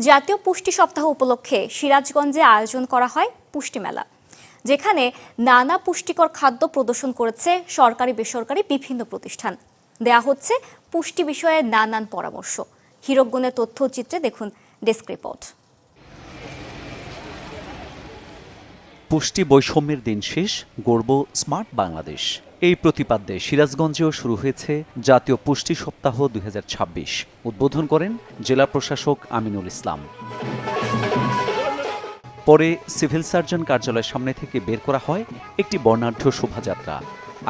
জাতীয় পুষ্টি সপ্তাহ উপলক্ষে সিরাজগঞ্জে আয়োজন করা হয় পুষ্টি মেলা, যেখানে নানা পুষ্টিকর খাদ্য প্রদর্শন করেছে সরকারি বেসরকারি বিভিন্ন প্রতিষ্ঠান। দেয়া হচ্ছে পুষ্টি বিষয়ে নানান পরামর্শ। হীরকগুণের তথ্যচিত্রে দেখুন ডেস্ক রিপোর্ট। পুষ্টি বৈষম্যের দিন শেষ, গড়ব স্মার্ট বাংলাদেশ। এই প্রতিপাদ্যে সিরাজগঞ্জেও শুরু হয়েছে জাতীয় পুষ্টি সপ্তাহ 2026। উদ্বোধন করেন জেলা প্রশাসক আমিনুল ইসলাম। পরে সিভিল সার্জন কার্যালয়ের সামনে থেকে বের করা হয় একটি বর্ণাঢ্য শোভাযাত্রা।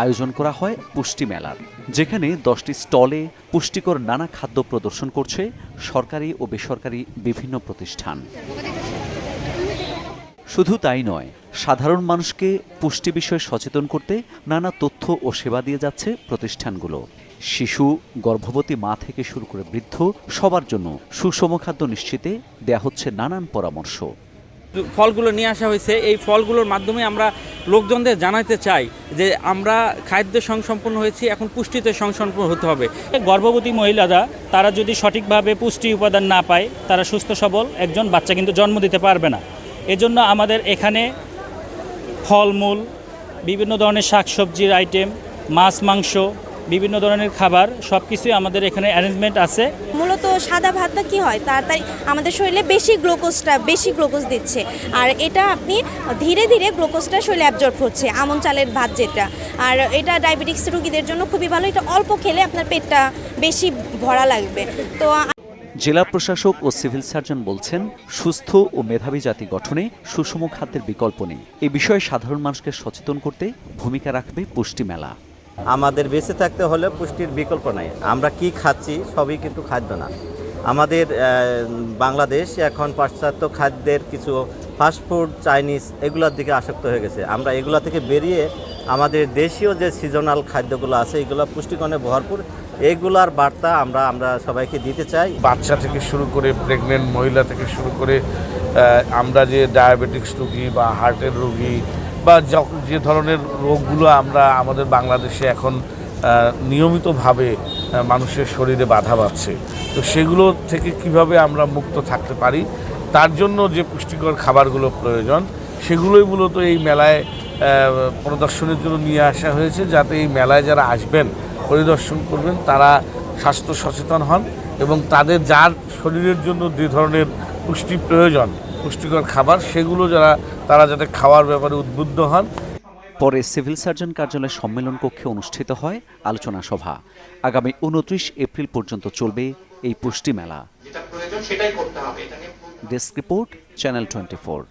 আয়োজন করা হয় পুষ্টি মেলার, যেখানে 10টি স্টলে পুষ্টিকর নানা খাদ্য প্রদর্শন করছে সরকারি ও বেসরকারি বিভিন্ন প্রতিষ্ঠান। শুধু তাই নয়, সাধারণ মানুষকে পুষ্টি বিষয়ে সচেতন করতে নানা তথ্য ও সেবা দিয়ে যাচ্ছে প্রতিষ্ঠানগুলো। শিশু, গর্ভবতী মা থেকে শুরু করে বৃদ্ধ সবার জন্য সুষম খাদ্য নিশ্চিতে দেয়া হচ্ছে নানান পরামর্শ। ফলগুলো নিয়ে আসা হয়েছে, এই ফলগুলোর মাধ্যমে আমরা লোকজনদের জানাতে চাই যে আমরা খাদ্য স্বয়ংসম্পন্ন হয়েছি, এখন পুষ্টিতে স্বয়ংসম্পন্ন হতে হবে। গর্ভবতী মহিলারা তারা যদি সঠিকভাবে পুষ্টি উপাদান না পায়, তারা সুস্থ সবল একজন বাচ্চা কিন্তু জন্ম দিতে পারবে না। এজন্য আমাদের এখানে ফলমূল, বিভিন্ন ধরনের শাকসবজির আইটেম, মাছ মাংস, বিভিন্ন ধরনের খাবার সব কিছুই আমাদের এখানে অ্যারেঞ্জমেন্ট আছে। মূলত সাদা ভাতটা কি হয়, তাড়াতাড়ি আমাদের শরীরে বেশি গ্লুকোজ দিচ্ছে, আর এটা আপনি ধীরে ধীরে গ্লুকোজটা শরীরে অ্যাবজর্ব হচ্ছে, আমন চালের ভাত যেটা। আর এটা ডায়াবেটিক্স রোগীদের জন্য খুবই ভালো, এটা অল্প খেলে আপনার পেটটা বেশি ভরা লাগবে। তো জেলা প্রশাসক ও সিভিল সার্জন বলছেন, সুস্থ ও মেধাবী জাতি গঠনে সুষম খাদ্যের বিকল্প নেই। এ বিষয়ে সাধারণ মানুষকে সচেতন করতে ভূমিকা রাখবে পুষ্টি মেলা। আমাদের বেঁচে থাকতে হলে পুষ্টির বিকল্প নাই। আমরা কি খাচ্ছি সবই কিন্তু খাদ্য না। আমাদের বাংলাদেশ এখন পাশ্চাত্য খাদ্যের কিছু ফাস্টফুড, চাইনিজ এগুলোর দিকে আসক্ত হয়ে গেছে। আমরা এগুলো থেকে বেরিয়ে আমাদের দেশীয় যে সিজনাল খাদ্যগুলো আছে, এগুলো পুষ্টিকণে ভরপুর, এইগুলার বার্তা আমরা সবাইকে দিতে চাই। বাচ্চা থেকে শুরু করে প্রেগনেন্ট মহিলা থেকে শুরু করে আমরা যে ডায়াবেটিক্স রোগী বা হার্টের রোগী বা যে ধরনের রোগগুলো আমরা আমাদের বাংলাদেশে এখন নিয়মিতভাবে মানুষের শরীরে বাধা পাচ্ছে, তো সেগুলো থেকে কিভাবে আমরা মুক্ত থাকতে পারি, তার জন্য যে পুষ্টিকর খাবারগুলো প্রয়োজন সেগুলোই মূলত এই মেলায় প্রদর্শনের জন্য নিয়ে আসা হয়েছে, যাতে এই মেলায় যারা আসবেন, পরিদর্শন করবেন, তারা স্বাস্থ্য সচেতন হন এবং তাদের যার শরীরের জন্য যে ধরনের পুষ্টি প্রয়োজন, পুষ্টিকর খাবার, সেগুলো তারা যাতে খাওয়ার ব্যাপারে উদ্বুদ্ধ হন। পরে সিভিল সার্জন কার্যালয়ের সম্মেলন কক্ষে অনুষ্ঠিত হয় আলোচনা সভা। আগামী 29 এপ্রিল পর্যন্ত চলবে এই পুষ্টি মেলা। Desk report, channel 24।